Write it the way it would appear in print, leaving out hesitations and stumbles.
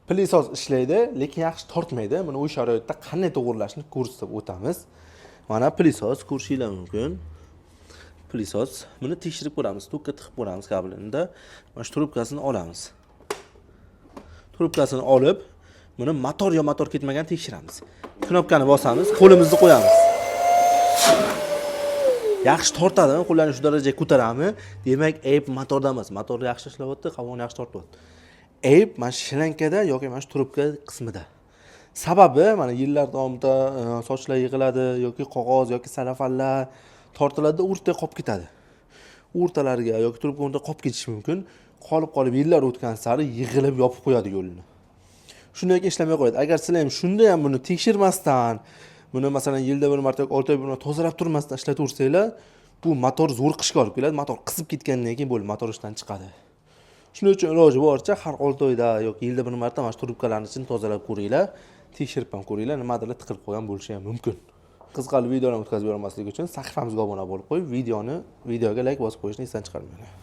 Pilisoz ishlaydi, lekin yaxshi tortmaydi. Buni uy sharoitida qanday to'g'rilashni ko'rsatib o'tamiz. Mana pilisoz ko'rishinglar mumkin. Pilisoz. Buni tekshirib ko'ramiz, to'kka tiqib ko'ramiz kabelini. Mana shu trubkasini olamiz. Trubkasini olib, buni motor yo motor ketmagan tekshiramiz. Knopkani bosamiz, qo'limizni qo'yamiz. Yaxshi tortadi, qo'llarni shu darajaga ko'taramiz. Demak, ayb motorda emas. Motor yaxshi ishlayapti, havoni yaxshi tortyapti. Ayb mana shu shalankada yoki mana shu trubka qismida. Sababi mana yillar davomida sochlar yig'iladi yoki qog'oz yoki salafanlar tortiladi, o'rtaga qolib ketadi. O'rtalariga yoki trubka o'rtaga qolib ketishi mumkin. Qolib yillar o'tgan sari yig'ilib yopib qo'yadi yo'lni. Shunday ishlamay qo'yadi. Agar sizlar ham shunda ham buni tekshirmasdan, buni masalan yilda bir marta yoki 6 oy bir marta tozalab turmasdan ishlataversanglar, bu motor zo'r qishga olib keladi. Motor qisib ketgandan keyin bo'ldi, motor ishdan chiqadi. Shuning uchun iloji boricha har 6 oyda yoki yilda bir marta mana shu trubkalarni tozalab ko'ringlar, tekshirib ham ko'ringlar, nimadir tiqilib qolgan bo'lishi ham mumkin. Qiziqarli videolarni o'tkazib bermaslik uchun sahifamizga obuna bo'lib qo'yib, videoga like bosib qo'yishni esdan chiqarmang.